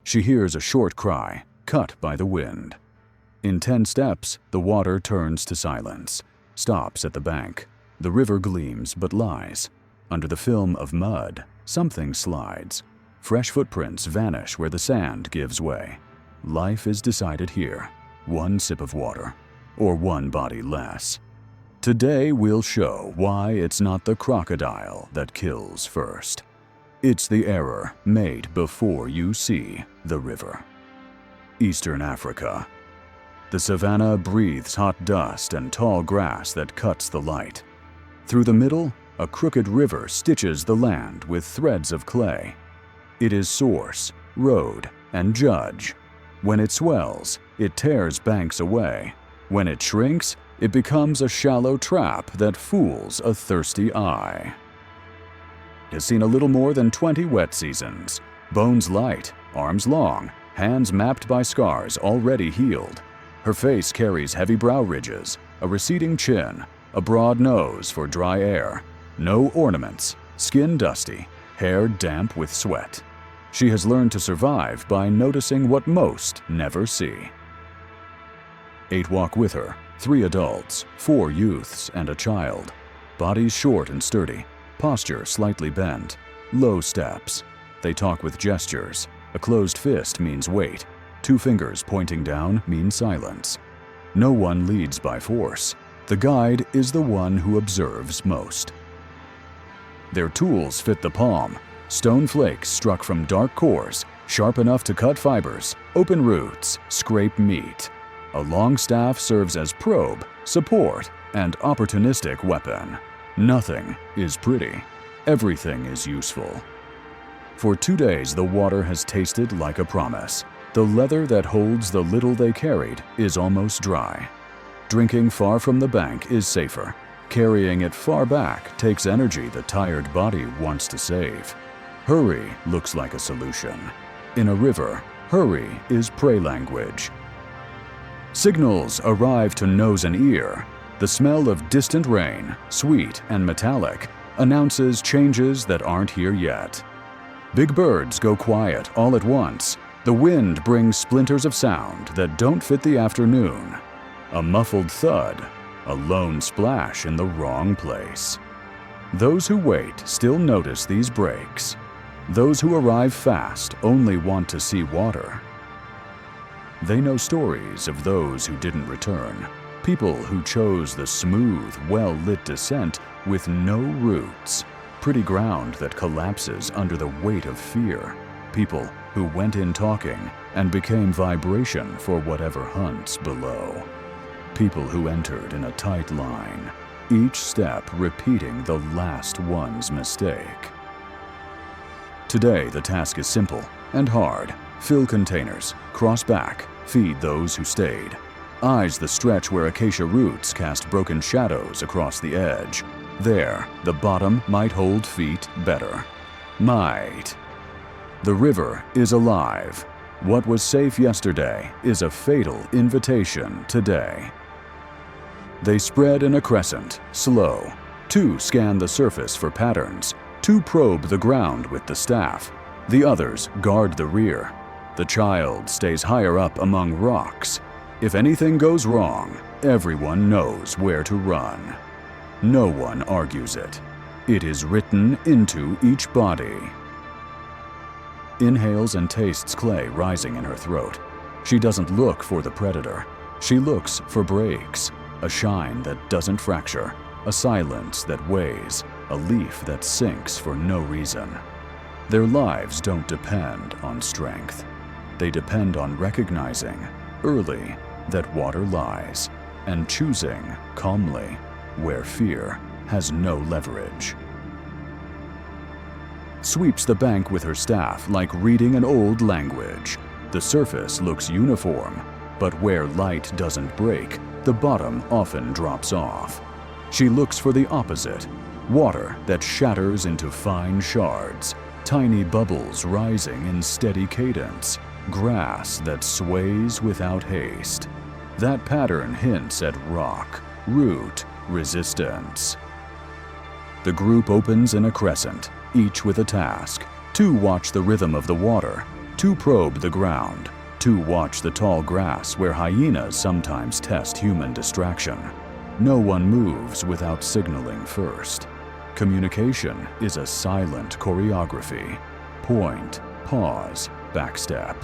She hears a short cry, cut by the wind. In 10 steps, the water turns to silence, stops at the bank. The river gleams but lies. Under the film of mud, something slides. Fresh footprints vanish where the sand gives way. Life is decided here. One sip of water, or one body less. Today we'll show why it's not the crocodile that kills first. It's the error made before you see the river. Eastern Africa. The savanna breathes hot dust and tall grass that cuts the light. Through the middle, a crooked river stitches the land with threads of clay. It is source, road, and judge. When it swells, it tears banks away. When it shrinks, it becomes a shallow trap that fools a thirsty eye. Has seen a little more than 20 wet seasons. Bones light, arms long, hands mapped by scars already healed. Her face carries heavy brow ridges, a receding chin, a broad nose for dry air. No ornaments, skin dusty, hair damp with sweat. She has learned to survive by noticing what most never see. 8 walk with her, 3 adults, 4 youths, and a child. Bodies short and sturdy, posture slightly bent, low steps. They talk with gestures. A closed fist means wait. 2 fingers pointing down mean silence. No one leads by force. The guide is the one who observes most. Their tools fit the palm. Stone flakes struck from dark cores, sharp enough to cut fibers, open roots, scrape meat. A long staff serves as probe, support, and opportunistic weapon. Nothing is pretty. Everything is useful. For 2 days, the water has tasted like a promise. The leather that holds the little they carried is almost dry. Drinking far from the bank is safer. Carrying it far back takes energy the tired body wants to save. Hurry looks like a solution. In a river, hurry is prey language. Signals arrive to nose and ear. The smell of distant rain, sweet and metallic, announces changes that aren't here yet. Big birds go quiet all at once. The wind brings splinters of sound that don't fit the afternoon. A muffled thud, a lone splash in the wrong place. Those who wait still notice these breaks. Those who arrive fast only want to see water. They know stories of those who didn't return, people who chose the smooth, well-lit descent with no roots, pretty ground that collapses under the weight of fear, people who went in talking and became vibration for whatever hunts below, people who entered in a tight line, each step repeating the last one's mistake. Today, the task is simple and hard. Fill containers, cross back, feed those who stayed. Eyes the stretch where acacia roots cast broken shadows across the edge. There, the bottom might hold feet better. Might. The river is alive. What was safe yesterday is a fatal invitation today. They spread in a crescent, slow. 2 scan the surface for patterns. 2 probe the ground with the staff. The others guard the rear. The child stays higher up among rocks. If anything goes wrong, everyone knows where to run. No one argues it. It is written into each body. Inhales and tastes clay rising in her throat. She doesn't look for the predator. She looks for breaks, a shine that doesn't fracture, a silence that weighs, a leaf that sinks for no reason. Their lives don't depend on strength. They depend on recognizing, early, that water lies, and choosing, calmly, where fear has no leverage. Sweeps the bank with her staff like reading an old language. The surface looks uniform, but where light doesn't break, the bottom often drops off. She looks for the opposite, water that shatters into fine shards, tiny bubbles rising in steady cadence, grass that sways without haste. That pattern hints at rock, root, resistance. The group opens in a crescent, each with a task. 2 watch the rhythm of the water. Two probe the ground. Two watch the tall grass where hyenas sometimes test human distraction. No one moves without signaling first. Communication is a silent choreography. Point, pause, backstep.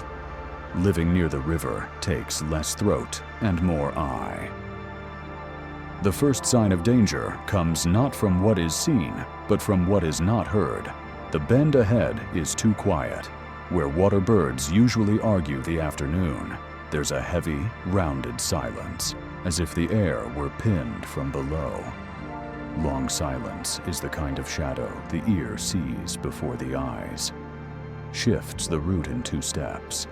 Living near the river takes less throat and more eye. The first sign of danger comes not from what is seen, but from what is not heard. The bend ahead is too quiet. Where water birds usually argue the afternoon, there's a heavy, rounded silence, as if the air were pinned from below. Long silence is the kind of shadow the ear sees before the eyes. Shifts the route in 2 steps.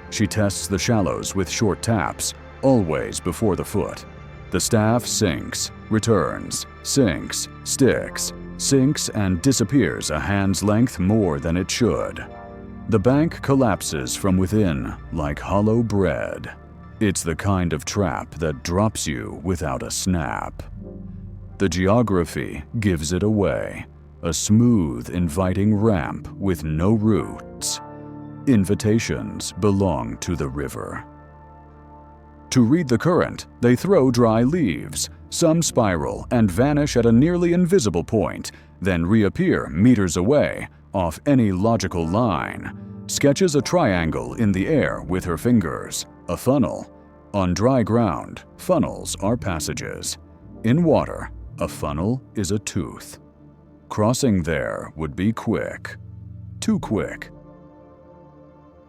She tests the shallows with short taps, always before the foot. The staff sinks, returns, sinks, sticks, sinks and disappears a hand's length more than it should. The bank collapses from within like hollow bread. It's the kind of trap that drops you without a snap. The geography gives it away, a smooth, inviting ramp with no roots. Invitations belong to the river. To read the current, they throw dry leaves. Some spiral and vanish at a nearly invisible point, then reappear meters away, off any logical line. Sketches a triangle in the air with her fingers, a funnel. On dry ground, funnels are passages. In water, a funnel is a tooth. Crossing there would be quick. Too quick.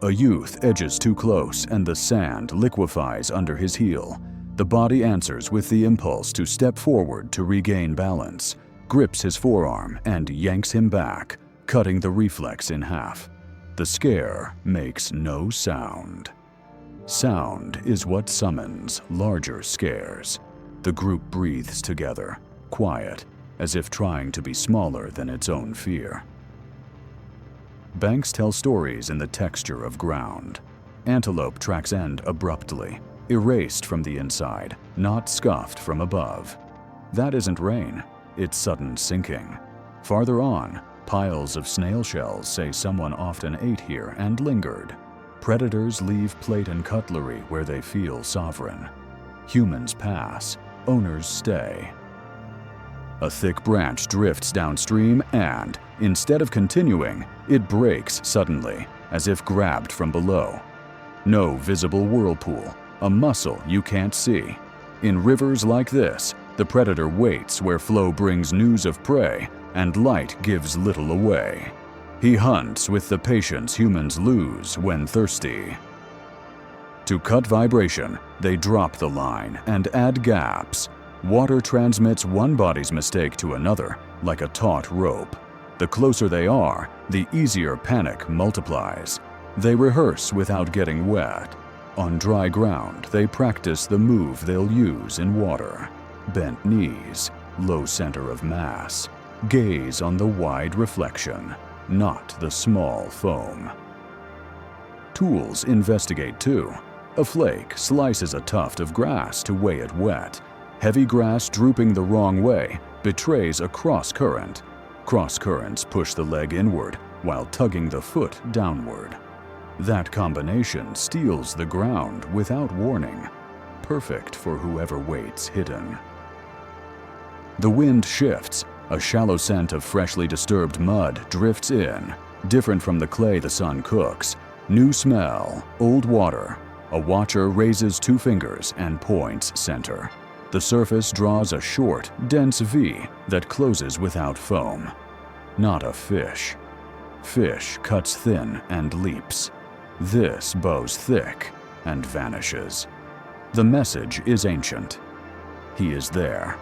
A youth edges too close and the sand liquefies under his heel. The body answers with the impulse to step forward to regain balance, grips his forearm and yanks him back, cutting the reflex in half. The scare makes no sound. Sound is what summons larger scares. The group breathes together, quiet, as if trying to be smaller than its own fear. Banks tell stories in the texture of ground. Antelope tracks end abruptly, erased from the inside, not scuffed from above. That isn't rain, it's sudden sinking. Farther on, piles of snail shells say someone often ate here and lingered. Predators leave plate and cutlery where they feel sovereign. Humans pass, owners stay. A thick branch drifts downstream and, instead of continuing, it breaks suddenly, as if grabbed from below. No visible whirlpool, a muscle you can't see. In rivers like this, the predator waits where flow brings news of prey and light gives little away. He hunts with the patience humans lose when thirsty. To cut vibration, they drop the line and add gaps. Water transmits one body's mistake to another like a taut rope. The closer they are, the easier panic multiplies. They rehearse without getting wet. On dry ground, they practice the move they'll use in water. Bent knees, low center of mass. Gaze on the wide reflection, not the small foam. Tools investigate too. A flake slices a tuft of grass to weigh it wet. Heavy grass drooping the wrong way betrays a cross-current. Cross-currents push the leg inward while tugging the foot downward. That combination steals the ground without warning, perfect for whoever waits hidden. The wind shifts. A shallow scent of freshly disturbed mud drifts in, different from the clay the sun cooks. New smell, old water. A watcher raises 2 fingers and points center. The surface draws a short, dense V that closes without foam. Not a fish. Fish cuts thin and leaps. This bows thick and vanishes. The message is ancient. He is there.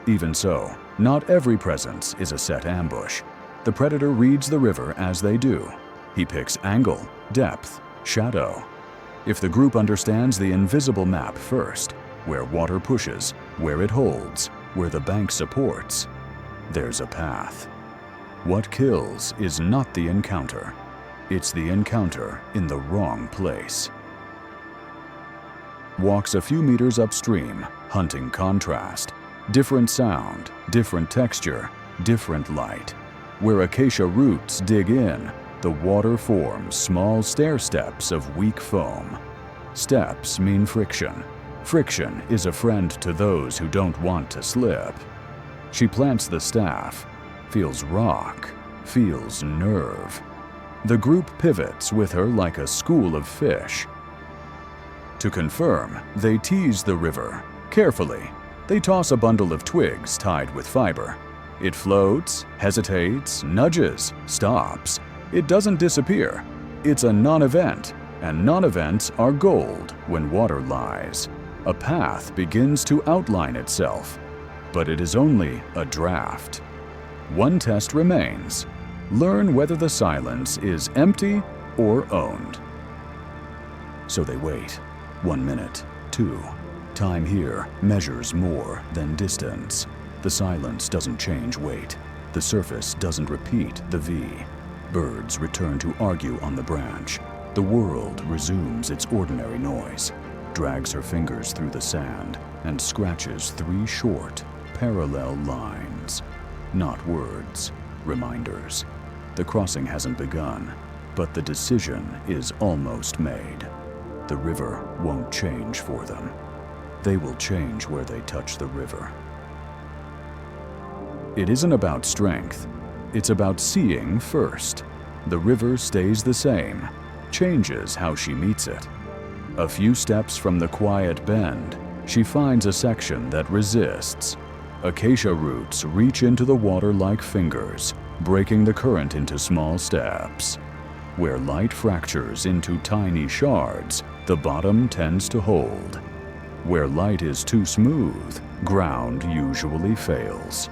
Even so, not every presence is a set ambush. The predator reads the river as they do. He picks angle, depth, shadow. If the group understands the invisible map first, where water pushes, where it holds, where the bank supports, there's a path. What kills is not the encounter. It's the encounter in the wrong place. Walks a few meters upstream, hunting contrast. Different sound, different texture, different light. Where acacia roots dig in, the water forms small stair steps of weak foam. Steps mean friction. Friction is a friend to those who don't want to slip. She plants the staff, feels rock, feels nerve. The group pivots with her like a school of fish. To confirm, they tease the river. Carefully, they toss a bundle of twigs tied with fiber. It floats, hesitates, nudges, stops. It doesn't disappear. It's a non-event, and non-events are gold when water lies. A path begins to outline itself, but it is only a draft. One test remains. Learn whether the silence is empty or owned. So they wait. 1 minute, 2. Time here measures more than distance. The silence doesn't change weight. The surface doesn't repeat the V. Birds return to argue on the branch. The world resumes its ordinary noise, drags her fingers through the sand, and scratches 3 short, parallel lines. Not words, reminders. The crossing hasn't begun, but the decision is almost made. The river won't change for them. They will change where they touch the river. It isn't about strength. It's about seeing first. The river stays the same, changes how she meets it. A few steps from the quiet bend, she finds a section that resists. Acacia roots reach into the water like fingers, breaking the current into small steps. Where light fractures into tiny shards, the bottom tends to hold. Where light is too smooth, ground usually fails.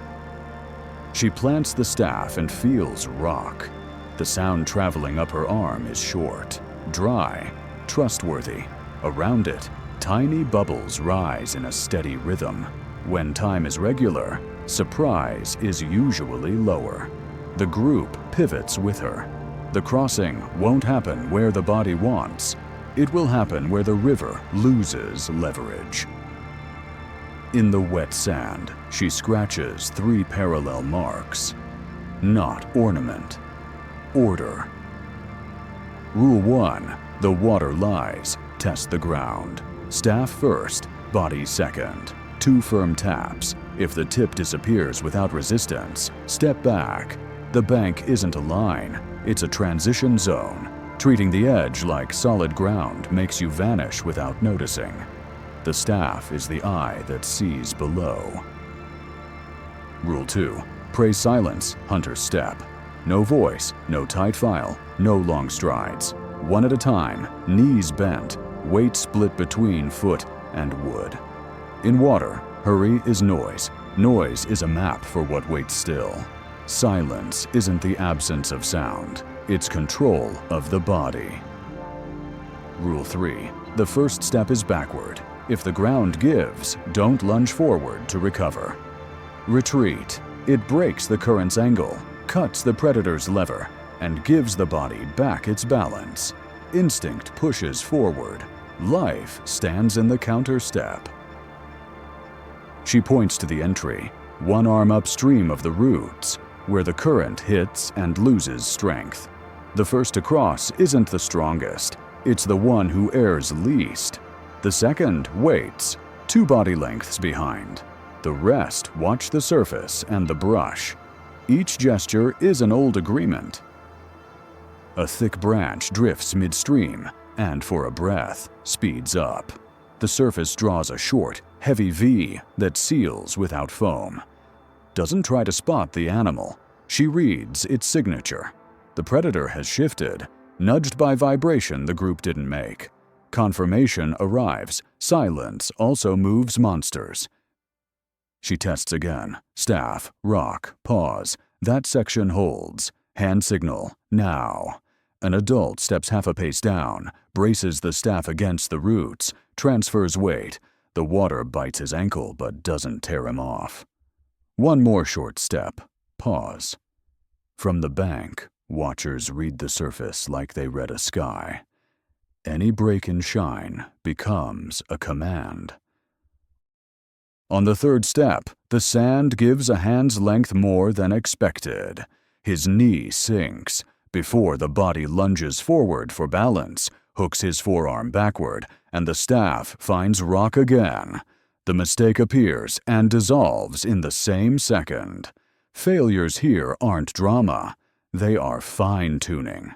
She plants the staff and feels rock. The sound traveling up her arm is short, dry, trustworthy. Around it, tiny bubbles rise in a steady rhythm. When time is regular, surprise is usually lower. The group pivots with her. The crossing won't happen where the body wants. It will happen where the river loses leverage. In the wet sand, she scratches 3 parallel marks. Not ornament. Order. Rule 1. The water lies. Test the ground. Staff first, body second. 2 firm taps. If the tip disappears without resistance, step back. The bank isn't a line, it's a transition zone. Treating the edge like solid ground makes you vanish without noticing. The staff is the eye that sees below. Rule 2. Praise silence, hunter's step. No voice, no tight file, no long strides. One at a time, knees bent, weight split between foot and wood. In water, hurry is noise. Noise is a map for what waits still. Silence isn't the absence of sound, it's control of the body. Rule 3. The first step is backward. If the ground gives, don't lunge forward to recover. Retreat. It breaks the current's angle, cuts the predator's lever, and gives the body back its balance. Instinct pushes forward. Life stands in the counter step. She points to the entry, one arm upstream of the roots, where the current hits and loses strength. The first to cross isn't the strongest, it's the one who errs least. The second waits, 2 body lengths behind. The rest watch the surface and the brush. Each gesture is an old agreement. A thick branch drifts midstream, and for a breath, speeds up. The surface draws a short, heavy V that seals without foam. Doesn't try to spot the animal. She reads its signature. The predator has shifted, nudged by vibration the group didn't make. Confirmation arrives. Silence also moves monsters. She tests again. Staff, rock, pause. That section holds. Hand signal, now. An adult steps half a pace down, braces the staff against the roots, transfers weight. The water bites his ankle but doesn't tear him off. One more short step. Pause. From the bank, watchers read the surface like they read a sky. Any break in shine becomes a command. On the third step, the sand gives a hand's length more than expected. His knee sinks, Before the body lunges forward for balance, hooks his forearm backward, and the staff finds rock again. The mistake appears and dissolves in the same second. Failures here aren't drama. They are fine-tuning.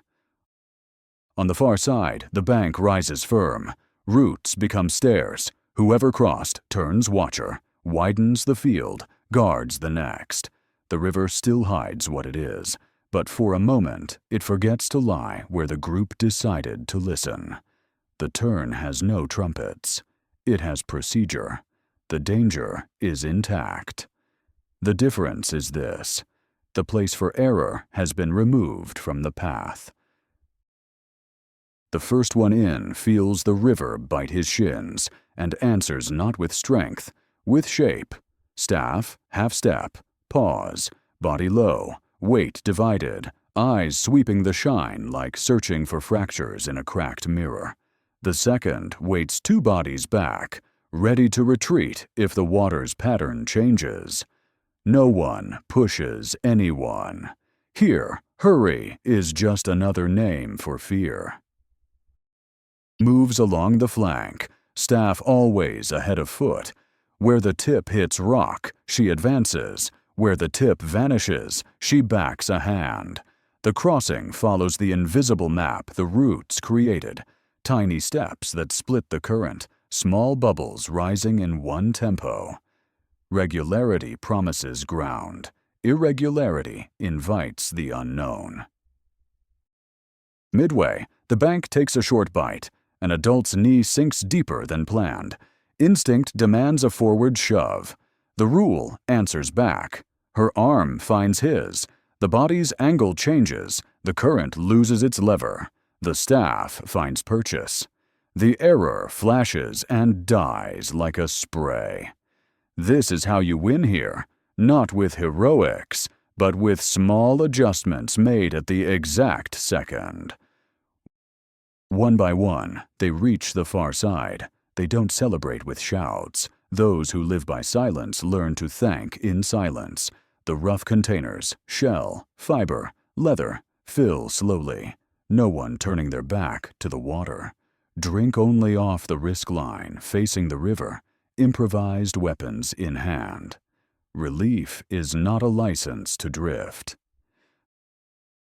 On the far side, the bank rises firm. Roots become stairs. Whoever crossed turns watcher, widens the field, guards the next. The river still hides what it is, but for a moment it forgets to lie where the group decided to listen. The turn has no trumpets. It has procedure. The danger is intact. The difference is this: the place for error has been removed from the path. The first one in feels the river bite his shins and answers not with strength, with shape. Staff, half step, pause, body low, weight divided, eyes sweeping the shine like searching for fractures in a cracked mirror. The second waits 2 bodies back, ready to retreat if the water's pattern changes. No one pushes anyone. Here, hurry is just another name for fear. Moves along the flank, staff always ahead of foot. Where the tip hits rock, she advances. Where the tip vanishes, she backs a hand. The crossing follows the invisible map the roots created. Tiny steps that split the current, small bubbles rising in one tempo. Regularity promises ground. Irregularity invites the unknown. Midway, the bank takes a short bite. An adult's knee sinks deeper than planned. Instinct demands a forward shove. The rule answers back. Her arm finds his. The body's angle changes. The current loses its lever. The staff finds purchase. The error flashes and dies like a spray. This is how you win here, not with heroics, but with small adjustments made at the exact second. One by one, they reach the far side. They don't celebrate with shouts. Those who live by silence learn to thank in silence. The rough containers, shell, fiber, leather, fill slowly. No one turning their back to the water. Drink only off the risk line, facing the river. Improvised weapons in hand. Relief is not a license to drift.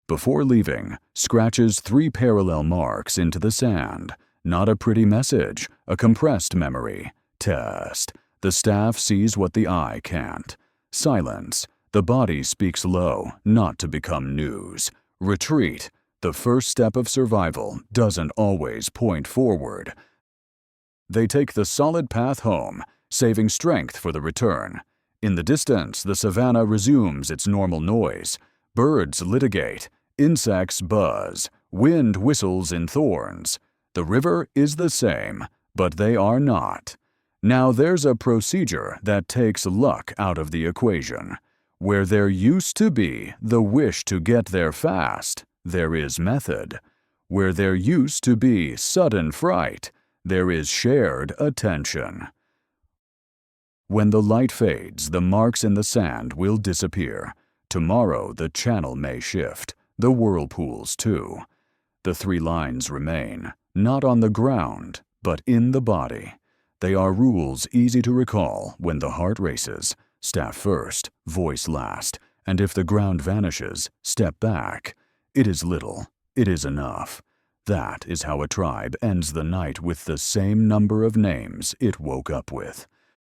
Before leaving, scratches 3 parallel marks into the sand. Not a pretty message, a compressed memory. Test. The staff sees what the eye can't. Silence. The body speaks low, not to become news. Retreat. The first step of survival doesn't always point forward. They take the solid path home, saving strength for the return. In the distance, the savanna resumes its normal noise. Birds litigate. Insects buzz. Wind whistles in thorns. The river is the same, but they are not. Now there's a procedure that takes luck out of the equation. Where there used to be the wish to get there fast, there is method. Where there used to be sudden fright, there is shared attention. When the light fades, the marks in the sand will disappear. Tomorrow the channel may shift, the whirlpools too. The 3 lines remain, not on the ground, but in the body. They are rules easy to recall when the heart races. Staff first, voice last, and if the ground vanishes, step back. It is little, it is enough. That is how a tribe ends the night with the same number of names it woke up with.